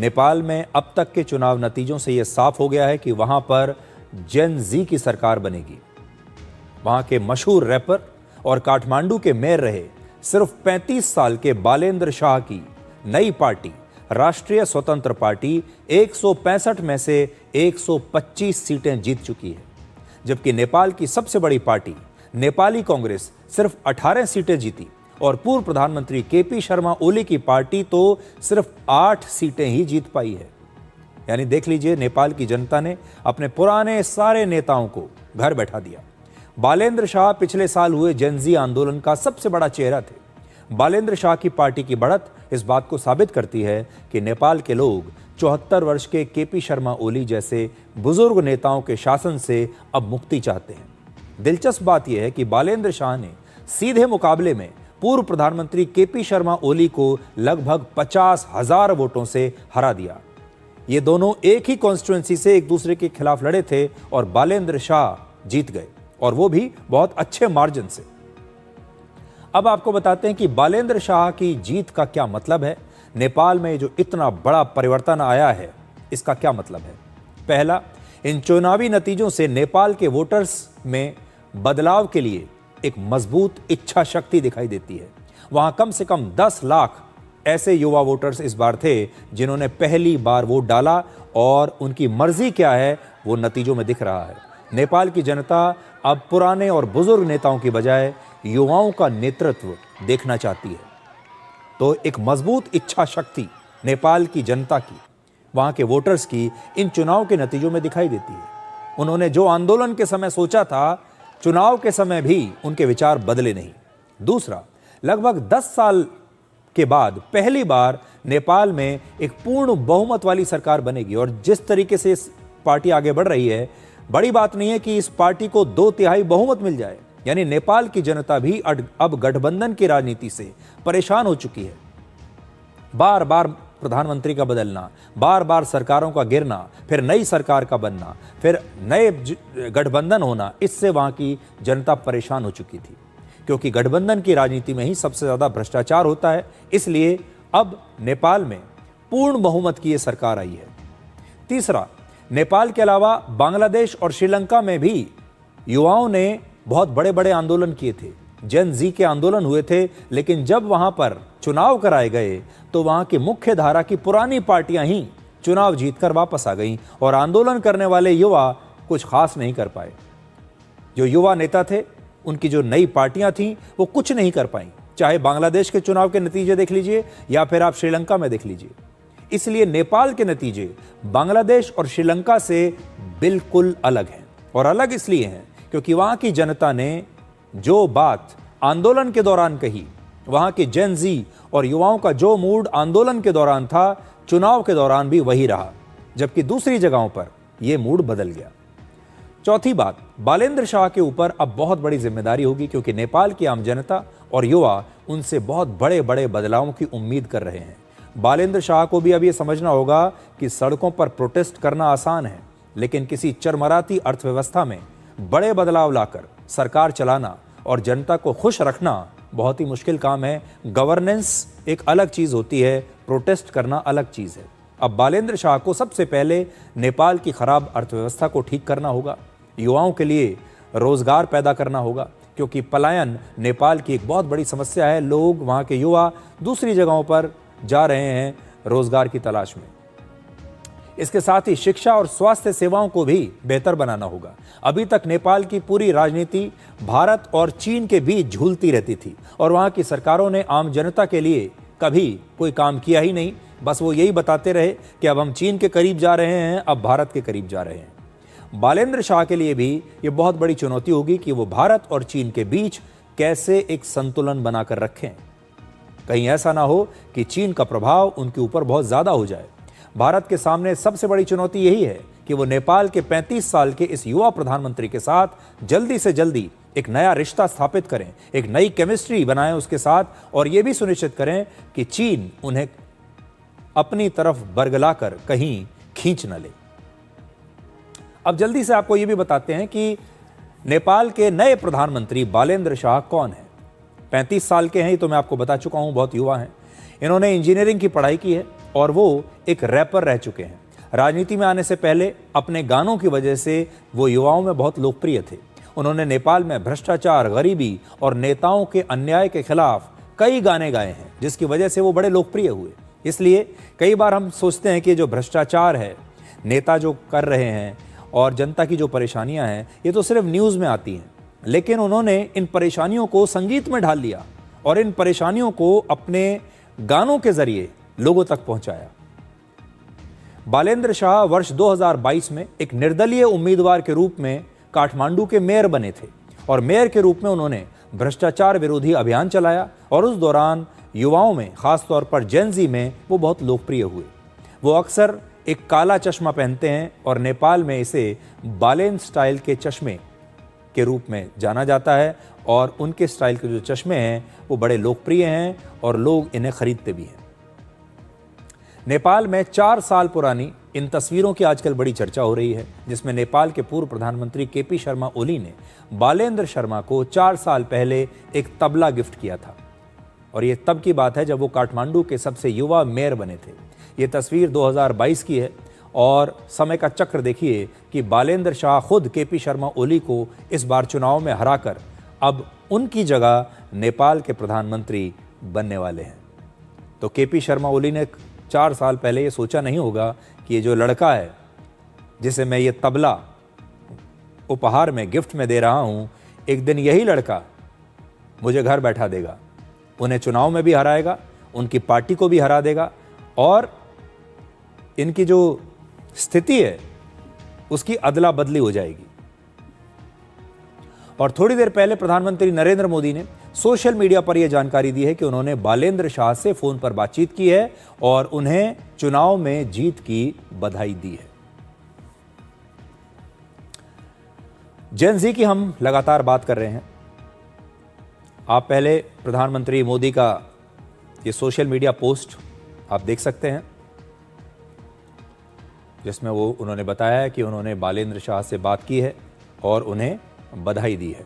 नेपाल में अब तक के चुनाव नतीजों से यह साफ हो गया है कि वहां पर जेन जी की सरकार बनेगी। वहां के मशहूर रैपर और काठमांडू के मेयर रहे सिर्फ 35 साल के बालेंद्र शाह की नई पार्टी राष्ट्रीय स्वतंत्र पार्टी 165 में से 125 सीटें जीत चुकी है, जबकि नेपाल की सबसे बड़ी पार्टी नेपाली कांग्रेस सिर्फ 18 सीटें जीती और पूर्व प्रधानमंत्री केपी शर्मा ओली की पार्टी तो सिर्फ 8 सीटें ही जीत पाई है। यानी देख लीजिए, नेपाल की जनता ने अपने पुराने सारे नेताओं को घर बैठा दिया। बालेंद्र शाह पिछले साल हुए जेनजी आंदोलन का सबसे बड़ा चेहरा थे। बालेंद्र शाह की पार्टी की बढ़त इस बात को साबित करती है कि नेपाल के लोग 74 वर्ष के केपी शर्मा ओली जैसे बुजुर्ग नेताओं के शासन से अब मुक्ति चाहते हैं। दिलचस्प बात यह है कि बालेंद्र शाह ने सीधे मुकाबले में पूर्व प्रधानमंत्री केपी शर्मा ओली को लगभग 50,000 वोटों से हरा दिया। ये दोनों एक ही कॉन्स्टिट्यूएंसी से एक दूसरे के खिलाफ लड़े थे और बालेंद्र शाह जीत गए, और वो भी बहुत अच्छे मार्जिन से। अब आपको बताते हैं कि बालेंद्र शाह की जीत का क्या मतलब है। नेपाल में जो इतना बड़ा परिवर्तन आया है, इसका क्या मतलब है। पहला, इन चुनावी नतीजों से नेपाल के वोटर्स में बदलाव के लिए एक मजबूत इच्छा शक्ति दिखाई देती है। वहां कम से कम 10 लाख ऐसे युवा वोटर्स इस बार थे जिन्होंने पहली बार वोट डाला, और उनकी मर्जी क्या है वो नतीजों में दिख रहा है। नेपाल की जनता अब पुराने और बुजुर्ग नेताओं की बजाय युवाओं का नेतृत्व देखना चाहती है। तो एक मजबूत इच्छा शक्ति नेपाल की जनता की, वहां के वोटर्स की इन चुनाव के नतीजों में दिखाई देती है। उन्होंने जो आंदोलन के समय सोचा था, चुनाव के समय भी उनके विचार बदले नहीं। दूसरा, लगभग 10 साल के बाद पहली बार नेपाल में एक पूर्ण बहुमत वाली सरकार बनेगी, और जिस तरीके से इस पार्टी आगे बढ़ रही है, बड़ी बात नहीं है कि इस पार्टी को 2/3 बहुमत मिल जाए। यानी नेपाल की जनता भी अब गठबंधन की राजनीति से परेशान हो चुकी है। बार बार प्रधानमंत्री का बदलना, बार बार सरकारों का गिरना, फिर नई सरकार का बनना, फिर नए गठबंधन होना, इससे वहां की जनता परेशान हो चुकी थी, क्योंकि गठबंधन की राजनीति में ही सबसे ज्यादा भ्रष्टाचार होता है। इसलिए अब नेपाल में पूर्ण बहुमत की यह सरकार आई है। तीसरा, नेपाल के अलावा बांग्लादेश और श्रीलंका में भी युवाओं ने बहुत बड़े बड़े आंदोलन किए थे। जेन जी के आंदोलन हुए थे, लेकिन जब वहां पर चुनाव कराए गए तो वहां की मुख्य धारा की पुरानी पार्टियां ही चुनाव जीतकर वापस आ गईं, और आंदोलन करने वाले युवा कुछ खास नहीं कर पाए। जो युवा नेता थे, उनकी जो नई पार्टियां थीं, वो कुछ नहीं कर पाई। चाहे बांग्लादेश के चुनाव के नतीजे देख लीजिए या फिर आप श्रीलंका में देख लीजिए। इसलिए नेपाल के नतीजे बांग्लादेश और श्रीलंका से बिल्कुल अलग हैं, और अलग इसलिए हैं क्योंकि वहां की जनता ने जो बात आंदोलन के दौरान कही, वहां के जेन जी और युवाओं का जो मूड आंदोलन के दौरान था, चुनाव के दौरान भी वही रहा, जबकि दूसरी जगहों पर यह मूड बदल गया। चौथी बात, बालेंद्र शाह के ऊपर अब बहुत बड़ी जिम्मेदारी होगी, क्योंकि नेपाल की आम जनता और युवा उनसे बहुत बड़े बड़े बदलावों की उम्मीद कर रहे हैं। बालेंद्र शाह को भी अब यह समझना होगा कि सड़कों पर प्रोटेस्ट करना आसान है, लेकिन किसी चरमराती अर्थव्यवस्था में बड़े बदलाव लाकर सरकार चलाना और जनता को खुश रखना बहुत ही मुश्किल काम है। गवर्नेंस एक अलग चीज होती है, प्रोटेस्ट करना अलग चीज है। अब बालेंद्र शाह को सबसे पहले नेपाल की खराब अर्थव्यवस्था को ठीक करना होगा, युवाओं के लिए रोजगार पैदा करना होगा, क्योंकि पलायन नेपाल की एक बहुत बड़ी समस्या है। लोग, वहां के युवा दूसरी जगहों पर जा रहे हैं रोजगार की तलाश में। इसके साथ ही शिक्षा और स्वास्थ्य सेवाओं को भी बेहतर बनाना होगा। अभी तक नेपाल की पूरी राजनीति भारत और चीन के बीच झूलती रहती थी, और वहां की सरकारों ने आम जनता के लिए कभी कोई काम किया ही नहीं। बस वो यही बताते रहे कि अब हम चीन के करीब जा रहे हैं, अब भारत के करीब जा रहे हैं। बालेंद्र शाह के लिए भी ये बहुत बड़ी चुनौती होगी कि वो भारत और चीन के बीच कैसे एक संतुलन बनाकर रखें। कहीं ऐसा ना हो कि चीन का प्रभाव उनके ऊपर बहुत ज्यादा हो जाए। भारत के सामने सबसे बड़ी चुनौती यही है कि वो नेपाल के 35 साल के इस युवा प्रधानमंत्री के साथ जल्दी से जल्दी एक नया रिश्ता स्थापित करें, एक नई केमिस्ट्री बनाएं उसके साथ, और ये भी सुनिश्चित करें कि चीन उन्हें अपनी तरफ बरगलाकर कहीं खींच न ले। अब जल्दी से आपको ये भी बताते हैं कि नेपाल के नए प्रधानमंत्री बालेंद्र शाह कौन है। 35 साल के हैं, तो मैं आपको बता चुका हूं, बहुत युवा हैं। इन्होंने इंजीनियरिंग की पढ़ाई की है और वो एक रैपर रह चुके हैं। राजनीति में आने से पहले अपने गानों की वजह से वो युवाओं में बहुत लोकप्रिय थे। उन्होंने नेपाल में भ्रष्टाचार, गरीबी और नेताओं के अन्याय के खिलाफ कई गाने गाए हैं, जिसकी वजह से वो बड़े लोकप्रिय हुए। इसलिए कई बार हम सोचते हैं कि जो भ्रष्टाचार है, नेता जो कर रहे हैं और जनता की जो परेशानियां हैं, ये तो सिर्फ न्यूज़ में आती हैं, लेकिन उन्होंने इन परेशानियों को संगीत में ढाल लिया और इन परेशानियों को अपने गानों के जरिए लोगों तक पहुंचाया। बालेंद्र शाह वर्ष 2022 में एक निर्दलीय उम्मीदवार के रूप में काठमांडू के मेयर बने थे और मेयर के रूप में उन्होंने भ्रष्टाचार विरोधी अभियान चलाया और उस दौरान युवाओं में, खासतौर पर जेन ज़ी में, वो बहुत लोकप्रिय हुए। वो अक्सर एक काला चश्मा पहनते हैं और नेपाल में इसे बालेन स्टाइल के चश्मे के रूप में जाना जाता है और उनके स्टाइल के जो चश्मे हैं वो बड़े लोकप्रिय हैं और लोग इन्हें खरीदते भी हैं। नेपाल में 4 साल पुरानी इन तस्वीरों की आजकल बड़ी चर्चा हो रही है, जिसमें नेपाल के पूर्व प्रधानमंत्री केपी शर्मा ओली ने बालेंद्र शर्मा को 4 साल पहले एक तबला गिफ्ट किया था और ये तब की बात है जब वो काठमांडू के सबसे युवा मेयर बने थे। ये तस्वीर 2022 की है और समय का चक्र देखिए कि बालेंद्र शाह खुद केपी शर्मा ओली को इस बार चुनाव में हराकर अब उनकी जगह नेपाल के प्रधानमंत्री बनने वाले हैं। तो केपी शर्मा ओली ने 4 साल पहले ये सोचा नहीं होगा कि ये जो लड़का है जिसे मैं ये तबला उपहार में, गिफ्ट में दे रहा हूँ, एक दिन यही लड़का मुझे घर बैठा देगा, उन्हें चुनाव में भी हराएगा, उनकी पार्टी को भी हरा देगा और इनकी जो स्थिति है उसकी अदला बदली हो जाएगी। और थोड़ी देर पहले प्रधानमंत्री नरेंद्र मोदी ने सोशल मीडिया पर यह जानकारी दी है कि उन्होंने बालेंद्र शाह से फोन पर बातचीत की है और उन्हें चुनाव में जीत की बधाई दी है। जेन ज़ी की हम लगातार बात कर रहे हैं। आप पहले प्रधानमंत्री मोदी का ये सोशल मीडिया पोस्ट आप देख सकते हैं, जिसमें उन्होंने बताया है कि उन्होंने बालेंद्र शाह से बात की है और उन्हें बधाई दी है।